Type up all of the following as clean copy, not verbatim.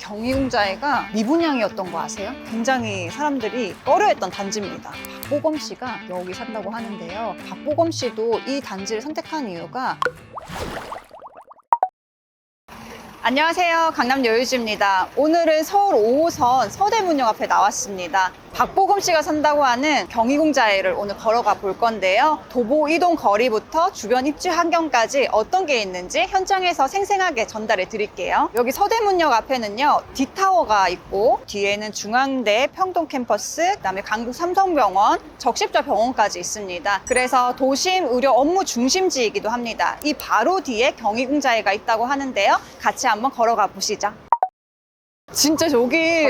경희궁자에가 미분양이었던 거 아세요? 굉장히 사람들이 꺼려했던 단지입니다. 박보검 씨가 여기 산다고 하는데요. 박보검 씨도 이 단지를 선택한 이유가 안녕하세요. 강남 여유지입니다. 오늘은 서울 5호선 서대문역 앞에 나왔습니다. 박보검 씨가 산다고 하는 경희궁자에를 오늘 걸어가 볼 건데요. 도보 이동 거리부터 주변 입지 환경까지 어떤 게 있는지 현장에서 생생하게 전달해 드릴게요. 여기 서대문역 앞에는요, D타워가 있고 뒤에는 중앙대 평동 캠퍼스, 그다음에 강북 삼성병원, 적십자 병원까지 있습니다. 그래서 도심 의료 업무 중심지이기도 합니다. 이 바로 뒤에 경희궁자에가 있다고 하는데요. 같이 한번 걸어가 보시죠. 진짜 저기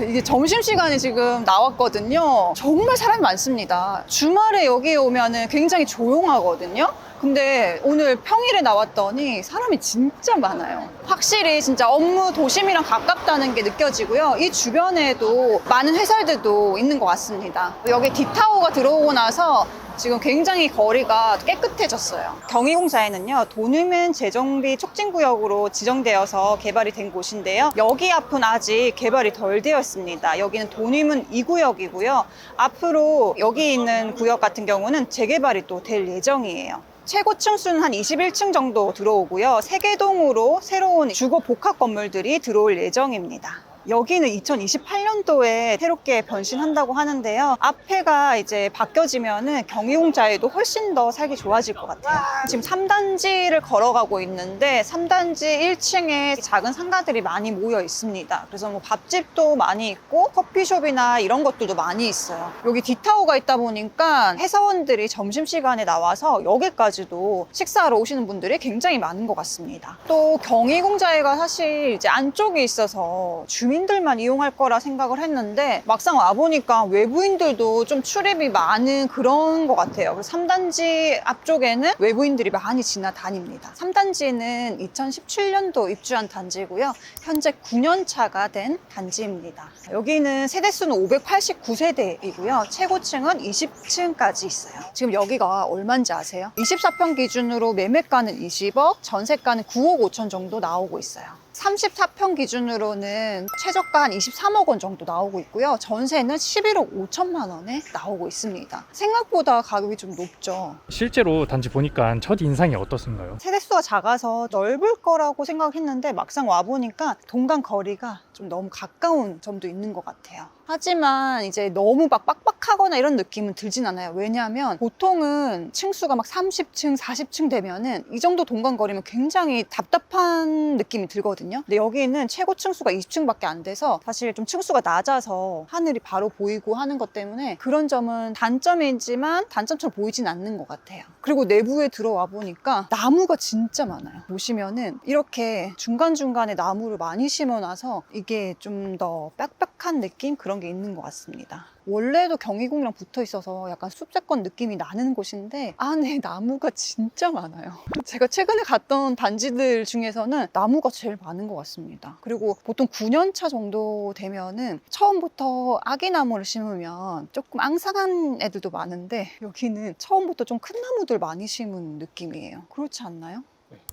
이게 점심시간에 지금 나왔거든요. 정말 사람이 많습니다. 주말에 여기 오면은 굉장히 조용하거든요. 근데 오늘 평일에 나왔더니 사람이 진짜 많아요. 확실히 진짜 업무 도심이랑 가깝다는 게 느껴지고요. 이 주변에도 많은 회사들도 있는 것 같습니다. 여기 D타워가 들어오고 나서 지금 굉장히 거리가 깨끗해졌어요. 경희궁자에는요, 도심은 재정비 촉진구역으로 지정되어서 개발이 된 곳인데요. 여기 앞은 아직 개발이 덜 되어 있습니다. 여기는 도심은 2구역이고요. 앞으로 여기 있는 구역 같은 경우는 재개발이 또 될 예정이에요. 최고 층수는 한 21층 정도 들어오고요. 세계동으로 새로운 주거 복합 건물들이 들어올 예정입니다. 여기는 2028년도에 새롭게 변신한다고 하는데요. 앞에가 이제 바뀌어지면은 경희궁자에도 훨씬 더 살기 좋아질 것 같아요. 지금 3단지를 걸어가고 있는데 3단지 1층에 작은 상가들이 많이 모여 있습니다. 그래서 뭐 밥집도 많이 있고 커피숍이나 이런 것들도 많이 있어요. 여기 D타워가 있다 보니까 회사원들이 점심시간에 나와서 여기까지도 식사하러 오시는 분들이 굉장히 많은 것 같습니다. 또 경희궁자에가 사실 이제 안쪽에 있어서 주민들만 이용할 거라 생각을 했는데 막상 와보니까 외부인들도 좀 출입이 많은 그런 것 같아요. 그래서 3단지 앞쪽에는 외부인들이 많이 지나다닙니다. 3단지는 2017년도 입주한 단지고요. 현재 9년 차가 된 단지입니다. 여기는 세대수는 589세대이고요. 최고층은 20층까지 있어요. 지금 여기가 얼마인지 아세요? 24평 기준으로 매매가는 20억, 전세가는 9억 5천 정도 나오고 있어요. 34평 기준으로는 최저가 한 23억 원 정도 나오고 있고요. 전세는 11억 5천만 원에 나오고 있습니다. 생각보다 가격이 좀 높죠. 실제로 단지 보니까 첫 인상이 어떻습니까? 세대수가 작아서 넓을 거라고 생각했는데 막상 와보니까 동간 거리가 좀 너무 가까운 점도 있는 것 같아요. 하지만 이제 너무 막 빡빡하거나 이런 느낌은 들진 않아요. 왜냐하면 보통은 층수가 막 30층, 40층 되면은 이 정도 동간 거리면 굉장히 답답한 느낌이 들거든요. 근데 여기는 최고 층수가 20층밖에 안 돼서 사실 좀 층수가 낮아서 하늘이 바로 보이고 하는 것 때문에 그런 점은 단점이지만 단점처럼 보이진 않는 것 같아요. 그리고 내부에 들어와 보니까 나무가 진짜 많아요. 보시면은 이렇게 중간중간에 나무를 많이 심어놔서 이게 좀 더 빽빽한 느낌? 그런 게 있는 것 같습니다. 원래도 경희궁이랑 붙어 있어서 약간 숲세권 느낌이 나는 곳인데 안에 나무가 진짜 많아요. 제가 최근에 갔던 단지들 중에서는 나무가 제일 많은 것 같습니다. 그리고 보통 9년 차 정도 되면은 처음부터 아기나무를 심으면 조금 앙상한 애들도 많은데 여기는 처음부터 좀 큰 나무들 많이 심은 느낌이에요. 그렇지 않나요?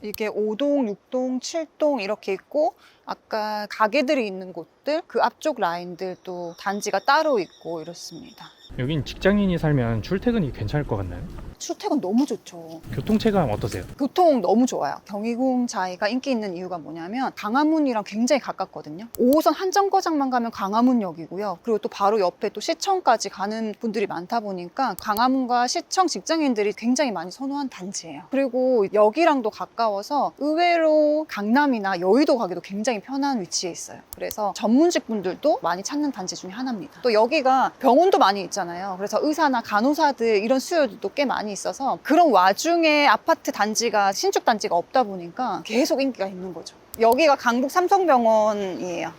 이게 5동, 6동, 7동 이렇게 있고 아까 가게들이 있는 곳들 그 앞쪽 라인들도 단지가 따로 있고 이렇습니다. 여긴 직장인이 살면 출퇴근이 괜찮을 것 같나요? 출퇴근 너무 좋죠. 교통체감 어떠세요? 교통 너무 좋아요. 경희궁자에가 인기 있는 이유가 뭐냐면 강화문이랑 굉장히 가깝거든요. 5호선 한 정거장만 가면 강화문역이고요. 그리고 또 바로 옆에 또 시청까지 가는 분들이 많다 보니까 강화문과 시청 직장인들이 굉장히 많이 선호한 단지예요. 그리고 여기랑도 가까워서 의외로 강남이나 여의도 가기도 굉장히 편한 위치에 있어요. 그래서 전문직 분들도 많이 찾는 단지 중에 하나입니다. 또 여기가 병원도 많이 있잖아요. 그래서 의사나 간호사들 이런 수요도 꽤 많이 있어서 그런 와중에 아파트 단지가 신축 단지가 없다 보니까 계속 인기가 있는 거죠. 여기가 강북 삼성병원이에요.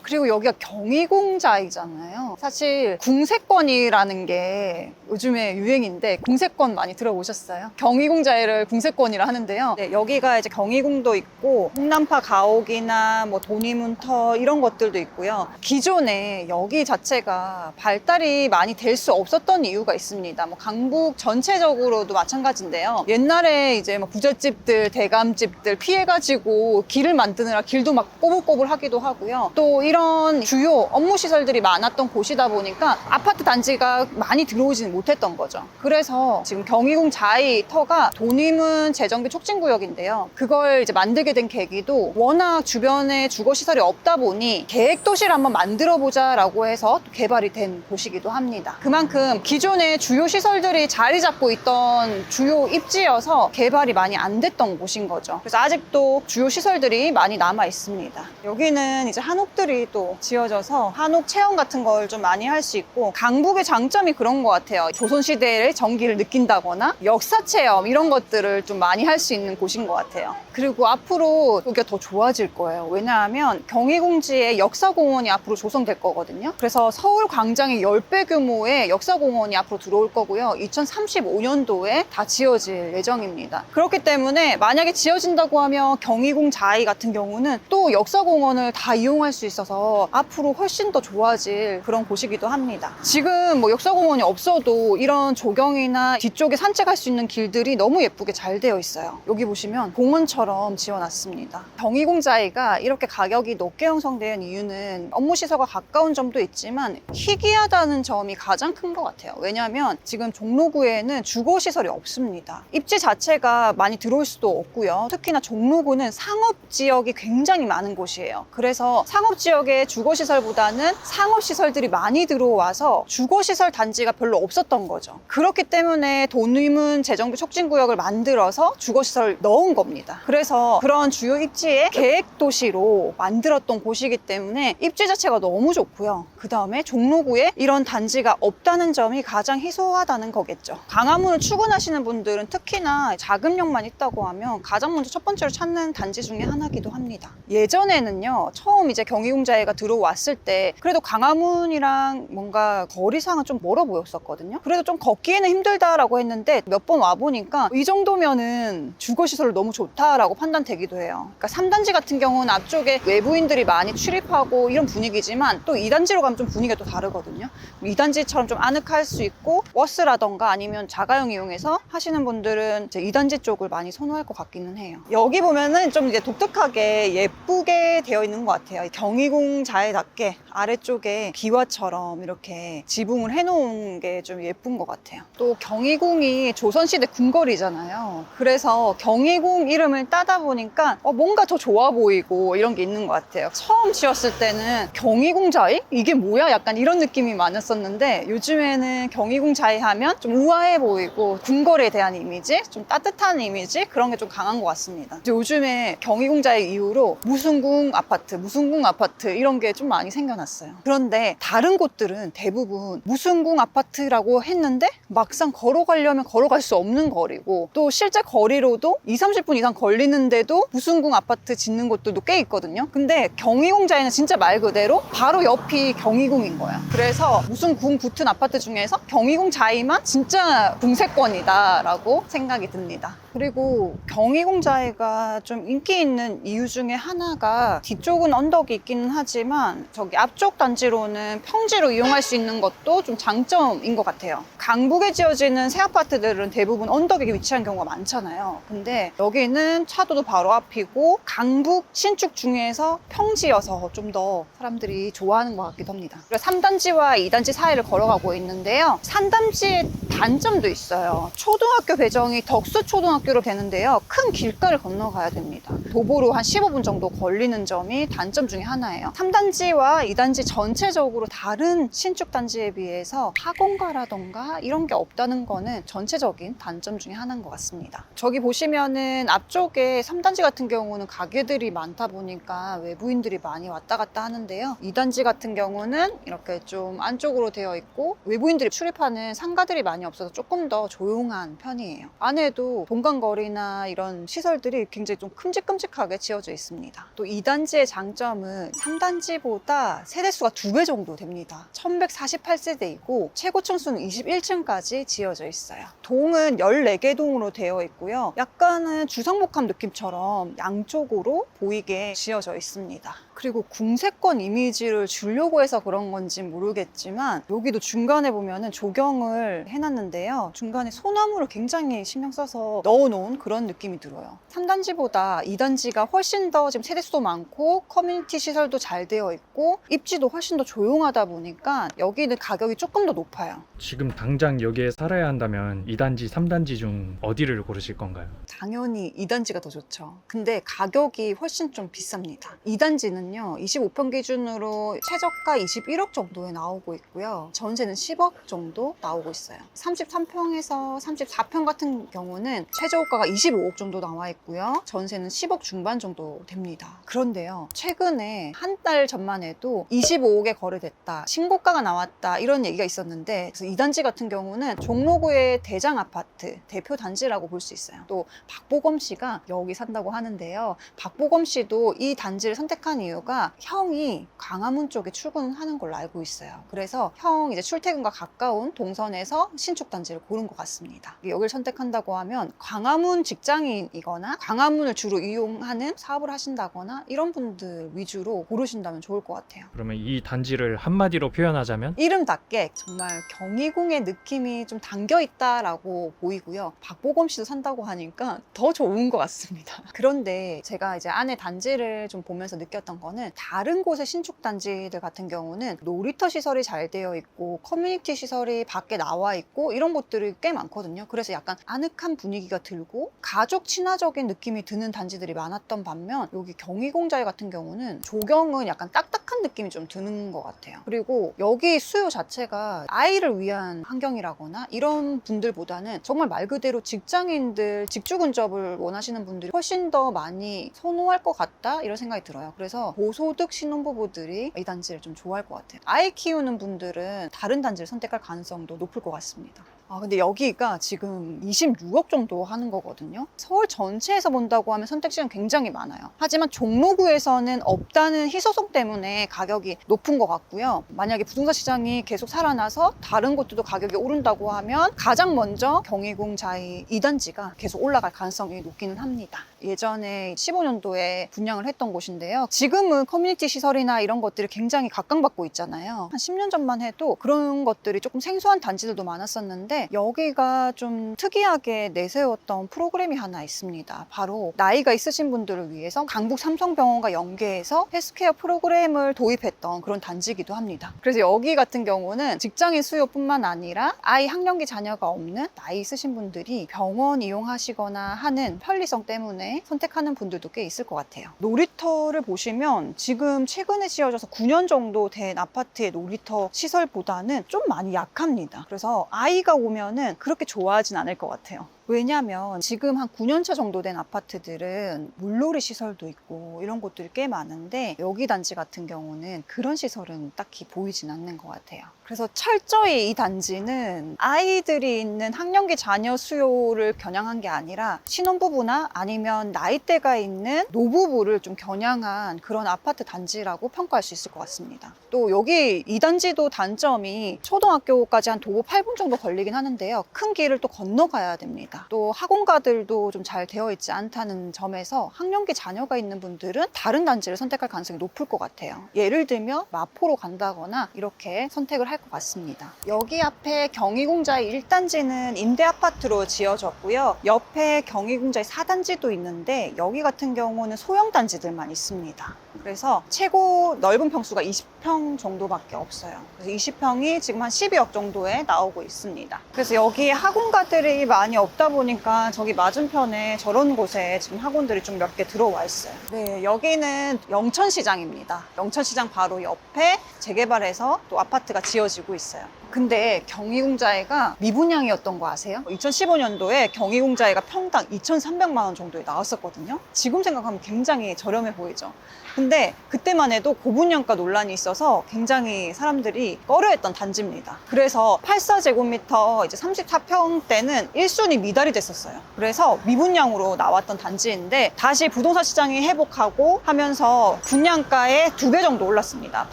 그리고 여기가 경희공자이잖아요. 사실 궁세권이라는 게 요즘에 유행인데 궁세권 많이 들어보셨어요? 경희공자이를 궁세권이라 하는데요. 네, 여기가 이제 경희궁도 있고 홍남파 가옥이나 뭐 도니문터 이런 것들도 있고요. 기존에 여기 자체가 발달이 많이 될 수 없었던 이유가 있습니다. 뭐 강북 전체적으로도 마찬가지인데요. 옛날에 이제 뭐 부잣집들, 대감집들 피해가지고 길을 만드느라 길도 막 꼬불꼬불 하기도 하고요. 또 이런 주요 업무 시설들이 많았던 곳이다 보니까 아파트 단지가 많이 들어오지는 못했던 거죠. 그래서 지금 경희궁 자이터가 도림은 재정비 촉진구역인데요. 그걸 이제 만들게 된 계기도 워낙 주변에 주거시설이 없다 보니 계획도시를 한번 만들어보자라고 해서 개발이 된 곳이기도 합니다. 그만큼 기존에 주요 시설들이 자리 잡고 있던 주요 입지여서 개발이 많이 안 됐던 곳인 거죠. 그래서 아직도 주요 시설들이 많이 남아 있습니다. 여기는 이제 한옥들이 또 지어져서 한옥 체험 같은 걸 좀 많이 할 수 있고, 강북의 장점이 그런 것 같아요. 조선시대의 전기를 느낀다거나 역사 체험 이런 것들을 좀 많이 할 수 있는 곳인 것 같아요. 그리고 앞으로 여기가 더 좋아질 거예요. 왜냐하면 경희궁지에 역사공원이 앞으로 조성될 거거든요. 그래서 서울 광장의 10배 규모의 역사공원이 앞으로 들어올 거고요. 2035년도에 다 지어질 예정입니다. 그렇기 때문에 만약에 지어진다고 하면 경희궁 자이 같은 경우는 또 역사공원을 다 이용할 수 있어서 앞으로 훨씬 더 좋아질 그런 곳이기도 합니다. 지금 뭐 역사공원이 없어도 이런 조경이나 뒤쪽에 산책할 수 있는 길들이 너무 예쁘게 잘 되어 있어요. 여기 보시면 공원처럼 지어놨습니다. 경희궁 자이가 이렇게 가격이 높게 형성된 이유는 업무 시설과 가까운 점도 있지만 희귀하다는 점이 가장 큰 것 같아요. 왜냐하면 지금 종로구에는 주거시설이 없습니다. 입지 자체가 많이 들어올 수도 없고요. 특히나 종로구는 상업지역이 굉장히 많은 곳이에요. 그래서 상업지역의 주거시설보다는 상업시설들이 많이 들어와서 주거시설 단지가 별로 없었던 거죠. 그렇기 때문에 도림은 재정비 촉진구역을 만들어서 주거시설을 넣은 겁니다. 그래서 그런 주요 입지에 계획도시로 만들었던 곳이기 때문에 입지 자체가 너무 좋고요. 그 다음에 종로구에 이런 단지가 없다는 점이 가장 희소하다는 거겠죠. 광화문을 출근하시는 분들은 특히나 자금력만 있다고 하면 가장 먼저 첫 번째로 찾는 단지 중에 하나이기도 합니다. 예전에는요, 처음 이제 경희궁자이가 들어왔을 때 그래도 광화문이랑 뭔가 거리상은 좀 멀어 보였었거든요. 그래도 좀 걷기에는 힘들다라고 했는데 몇 번 와보니까 이 정도면은 주거시설로 너무 좋다라고 판단되기도 해요. 그러니까 3단지 같은 경우는 앞쪽에 외부인들이 많이 출입하고 이런 분위기지만 또 2단지로 가면 좀 분위기가 또 다르거든요. 2단지처럼 좀 아늑할 수 있고 버스라던가 아니면 자가용 이용해서 하시는 분들은 이제 2단지 쪽을 많이 선호할 것 같기는 해요. 여기 보면은 좀 이제 독특하게 예쁘게 되어 있는 것 같아요. 경희궁 자이답게 아래쪽에 기와처럼 이렇게 지붕을 해놓은 게 좀 예쁜 것 같아요. 또 경희궁이 조선시대 궁궐이잖아요. 그래서 경희궁 이름을 따다 보니까 뭔가 더 좋아 보이고 이런 게 있는 것 같아요. 처음 지었을 때는 경희궁 자이? 이게 뭐야? 약간 이런 느낌이 많았었는데 요즘에는 경희궁 자이 하면 좀 우아해 보이고 궁궐에 대한 이미지, 좀 따뜻한 이미지 그런 게 좀 강한 것 같습니다. 이제 요즘에 경희궁 자이 이후로 무승궁 아파트 이런 게 좀 많이 생겨났어요. 그런데 다른 곳들은 대부분 무승궁 아파트라고 했는데 막상 걸어가려면 걸어갈 수 없는 거리고 또 실제 거리로도 20-30분 이상 걸리는데도 무승궁 아파트 짓는 곳들도 꽤 있거든요. 근데 경희궁 자이는 진짜 말 그대로 바로 옆이 경희궁인 거야. 그래서 무승궁 붙은 아파트 중에서 경희궁 자이만 진짜 궁세권이다라고 생각이 듭니다. 그리고 경희궁 자이가 좀 인기 있는 이유 중에 하나가 뒤쪽은 언덕이 있기는 하지만 저기 앞쪽 단지로는 평지로 이용할 수 있는 것도 좀 장점인 것 같아요. 강북에 지어지는 새 아파트들은 대부분 언덕에 위치한 경우가 많잖아요. 근데 여기는 차도도 바로 앞이고 강북 신축 중에서 평지여서 좀 더 사람들이 좋아하는 것 같기도 합니다. 그리고 3단지와 2단지 사이를 걸어가고 있는데요. 3단지의 단점도 있어요. 초등학교 배정이 덕수초등학교로 되는데요. 큰 길가를 건너가야 됩니다. 도보로 한 15분 정도 걸리는 점이 단점 중에 하나예요. 3단지와 2단지 전체적으로 다른 신축 단지에 비해서 학원가라던가 이런 게 없다는 거는 전체적인 단점 중에 하나인 것 같습니다. 저기 보시면은 앞쪽에 3단지 같은 경우는 가게들이 많다 보니까 외부인들이 많이 왔다 갔다 하는데요. 2단지 같은 경우는 이렇게 좀 안쪽으로 되어 있고 외부인들이 출입하는 상가들이 많이 없어서 조금 더 조용한 편이에요. 안에도 본관 관광거리나 이런 시설들이 굉장히 좀 큼직큼직하게 지어져 있습니다. 또 2단지의 장점은 3단지보다 세대수가 2배 정도 됩니다. 1148세대이고 최고 층수는 21층까지 지어져 있어요. 동은 14개 동으로 되어 있고요. 약간은 주상복합 느낌처럼 양쪽으로 보이게 지어져 있습니다. 그리고 궁세권 이미지를 주려고 해서 그런 건지 모르겠지만 여기도 중간에 보면은 조경을 해놨는데요. 중간에 소나무를 굉장히 신경 써서 넣어놓은 그런 느낌이 들어요. 3단지보다 2단지가 훨씬 더 지금 세대수도 많고 커뮤니티 시설도 잘 되어 있고 입지도 훨씬 더 조용하다 보니까 여기는 가격이 조금 더 높아요. 지금 당장 여기에 살아야 한다면 2단지, 3단지 중 어디를 고르실 건가요? 당연히 2단지가 더 좋죠. 근데 가격이 훨씬 좀 비쌉니다. 2단지는요 25평 기준으로 최저가 21억 정도에 나오고 있고요. 전세는 10억 정도 나오고 있어요. 33평에서 34평 같은 경우는 최저가가 25억 정도 나와 있고요. 전세는 10억 중반 정도 됩니다. 그런데요 최근에 한 달 전만 해도 25억에 거래됐다, 신고가가 나왔다 이런 얘기가 있었는데, 그래서 2단지 같은 경우는 종로구의 대장 아파트 대표 단지라고 볼 수 있어요. 또 박보검 씨가 여기 산다고 하는데요. 박보검 씨도 이 단지를 선택한 이유가 형이 광화문 쪽에 출근하는 걸로 알고 있어요. 그래서 형 이제 출퇴근과 가까운 동선에서 신축 단지를 고른 것 같습니다. 여기를 선택한다고 하면 광화문 직장인이거나 광화문을 주로 이용하는 사업을 하신다거나 이런 분들 위주로 고르신다면 좋을 것 같아요. 그러면 이 단지를 한마디로 표현하자면? 이름답게 정말 경희궁의 느낌이 좀 담겨 있다라고 보이고요. 박보검 씨도 산다고 하니까 더 좋은 것 같습니다. 그런데 제가 이제 안에 단지를 좀 보면서 느꼈던 거는 다른 곳의 신축 단지들 같은 경우는 놀이터 시설이 잘 되어 있고 커뮤니티 시설이 밖에 나와 있고 이런 곳들이 꽤 많거든요. 그래서 약간 아늑한 분위기가 들고 가족 친화적인 느낌이 드는 단지들이 많았던 반면 여기 경희궁자에 같은 경우는 조경은 약간 딱딱한 느낌이 좀 드는 것 같아요. 그리고 여기 수요 자체가 아이를 위한 환경이라거나 이런 분들보다는 정말 말 그대로 직장인들, 직주 근접을 원하시는 분들이 훨씬 더 많이 선호할 것 같다 이런 생각이 들어요. 그래서 고소득 신혼부부들이 이 단지를 좀 좋아할 것 같아요. 아이 키우는 분들은 다른 단지를 선택할 가능성도 높을 것 같습니다. 근데 여기가 지금 26억 정도 하는 거거든요. 서울 전체에서 본다고 하면 선택지는 굉장히 많아요. 하지만 종로구에서는 없다는 희소성 때문에 가격이 높은 것 같고요. 만약에 부동산 시장이 계속 살아나서 다른 곳들도 가격이 오른다고 하면 가장 먼저 경희궁 자이 2단지가 계속 올라갈 가능성이 높기는 합니다. 예전에 15년도에 분양을 했던 곳인데요. 지금은 커뮤니티 시설이나 이런 것들이 굉장히 각광받고 있잖아요. 한 10년 전만 해도 그런 것들이 조금 생소한 단지들도 많았었는데 여기가 좀 특이하게 내세웠던 프로그램이 하나 있습니다. 바로 나이가 있으신 분들을 위해서 강북 삼성병원과 연계해서 헬스케어 프로그램을 도입했던 그런 단지이기도 합니다. 그래서 여기 같은 경우는 직장인 수요뿐만 아니라 아이 학령기 자녀가 없는 나이 있으신 분들이 병원 이용하시거나 하는 편리성 때문에 선택하는 분들도 꽤 있을 것 같아요. 놀이터를 보시면 지금 최근에 지어져서 9년 정도 된 아파트의 놀이터 시설보다는 좀 많이 약합니다. 그래서 아이가 오면은 그렇게 좋아하진 않을 것 같아요. 왜냐면 지금 한 9년차 정도 된 아파트들은 물놀이 시설도 있고 이런 곳들이 꽤 많은데 여기 단지 같은 경우는 그런 시설은 딱히 보이진 않는 것 같아요. 그래서 철저히 이 단지는 아이들이 있는 학령기 자녀 수요를 겨냥한 게 아니라 신혼부부나 아니면 나이대가 있는 노부부를 좀 겨냥한 그런 아파트 단지라고 평가할 수 있을 것 같습니다. 또 여기 이 단지도 단점이 초등학교까지 한 도보 8분 정도 걸리긴 하는데요. 큰 길을 또 건너가야 됩니다. 또 학원가들도 좀 잘 되어 있지 않다는 점에서 학령기 자녀가 있는 분들은 다른 단지를 선택할 가능성이 높을 것 같아요. 예를 들면 마포로 간다거나 이렇게 선택을 할 것 같습니다. 여기 앞에 경희궁자의 1단지는 임대아파트로 지어졌고요. 옆에 경희궁자의 4단지도 있는데 여기 같은 경우는 소형 단지들만 있습니다. 그래서 최고 넓은 평수가 20평 정도밖에 없어요. 그래서 20평이 지금 한 12억 정도에 나오고 있습니다. 그래서 여기 학원가들이 많이 없다 보니까 저기 맞은편에 저런 곳에 지금 학원들이 좀 몇 개 들어와 있어요. 네, 여기는 영천시장입니다. 영천시장 바로 옆에 재개발해서 또 아파트가 지어지고 있어요. 근데 경희궁자에가 미분양이었던 거 아세요? 2015년도에 경희궁자에가 평당 2,300만 원 정도에 나왔었거든요. 지금 생각하면 굉장히 저렴해 보이죠. 근데 근데 그때만 해도 고분양가 논란이 있어서 굉장히 사람들이 꺼려했던 단지입니다. 그래서 84제곱미터 이제 34평대는 1순위 미달이 됐었어요. 그래서 미분양으로 나왔던 단지인데 다시 부동산 시장이 회복하고 하면서 분양가의 2배 정도 올랐습니다.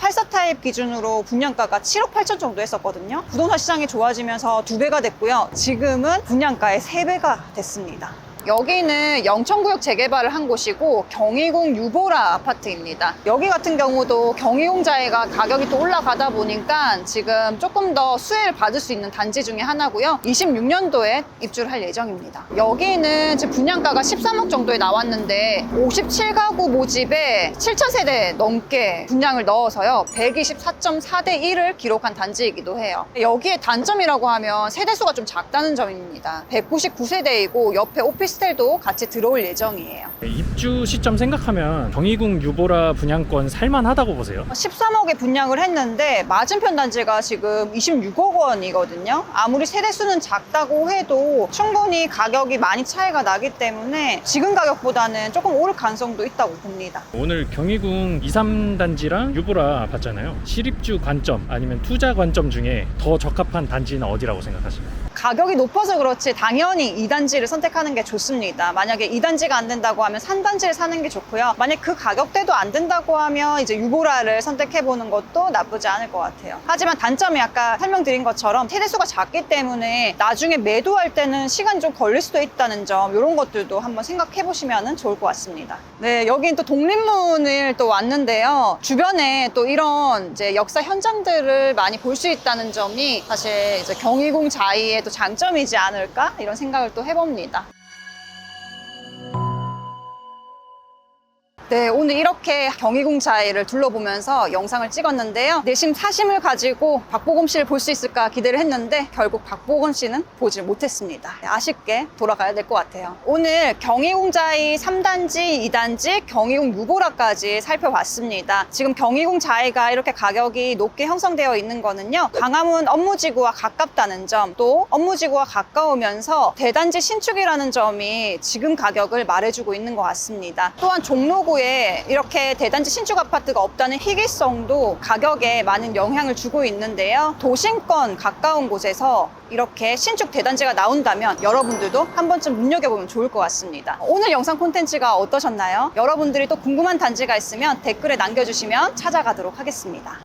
84타입 기준으로 분양가가 7억 8천 정도 했었거든요. 부동산 시장이 좋아지면서 2배가 됐고요. 지금은 분양가의 3배가 됐습니다. 여기는 영천구역 재개발을 한 곳이고 경희궁 유보라 아파트입니다. 여기 같은 경우도 경희궁자재가 가격이 또 올라가다 보니까 지금 조금 더 수혜를 받을 수 있는 단지 중에 하나고요. 26년도에 입주를 할 예정입니다. 여기는 지금 분양가가 13억 정도에 나왔는데 57가구 모집에 7,000세대 넘게 분양을 넣어서요. 124.4대 1을 기록한 단지이기도 해요. 여기에 단점이라고 하면 세대수가 좀 작다는 점입니다. 199세대이고 옆에 오피스텔도 같이 들어올 예정이에요. 입주 시점 생각하면 경희궁 유보라 분양권 살만하다고 보세요? 13억에 분양을 했는데 맞은편 단지가 지금 26억 원이거든요. 아무리 세대수는 작다고 해도 충분히 가격이 많이 차이가 나기 때문에 지금 가격보다는 조금 오를 가능성도 있다고 봅니다. 오늘 경희궁 2, 3단지랑 유보라 봤잖아요. 실입주 관점 아니면 투자 관점 중에 더 적합한 단지는 어디라고 생각하시나요? 가격이 높아서 그렇지 당연히 2단지를 선택하는 게 좋습니다. 만약에 2단지가 안 된다고 하면 3단지를 사는 게 좋고요. 만약 그 가격대도 안 된다고 하면 이제 유보라를 선택해보는 것도 나쁘지 않을 것 같아요. 하지만 단점이 아까 설명드린 것처럼 세대수가 작기 때문에 나중에 매도할 때는 시간이 좀 걸릴 수도 있다는 점, 이런 것들도 한번 생각해보시면 좋을 것 같습니다. 네, 여긴 또 독립문을 또 왔는데요. 주변에 또 이런 이제 역사 현장들을 많이 볼 수 있다는 점이 사실 이제 경희궁 자이의 또 장점이지 않을까? 이런 생각을 또 해봅니다. 네, 오늘 이렇게 경희궁 자이를 둘러보면서 영상을 찍었는데요. 내심 사심을 가지고 박보검 씨를 볼 수 있을까 기대를 했는데 결국 박보검 씨는 보질 못했습니다. 아쉽게 돌아가야 될 것 같아요. 오늘 경희궁 자이 3단지, 2단지, 경희궁 유보라까지 살펴봤습니다. 지금 경희궁 자이가 이렇게 가격이 높게 형성되어 있는 거는요. 광화문 업무지구와 가깝다는 점, 또 업무지구와 가까우면서 대단지 신축이라는 점이 지금 가격을 말해주고 있는 것 같습니다. 또한 종로구에 이렇게 대단지 신축 아파트가 없다는 희귀성도 가격에 많은 영향을 주고 있는데요. 도심권 가까운 곳에서 이렇게 신축 대단지가 나온다면 여러분들도 한 번쯤 눈여겨보면 좋을 것 같습니다. 오늘 영상 콘텐츠가 어떠셨나요? 여러분들이 또 궁금한 단지가 있으면 댓글에 남겨주시면 찾아가도록 하겠습니다.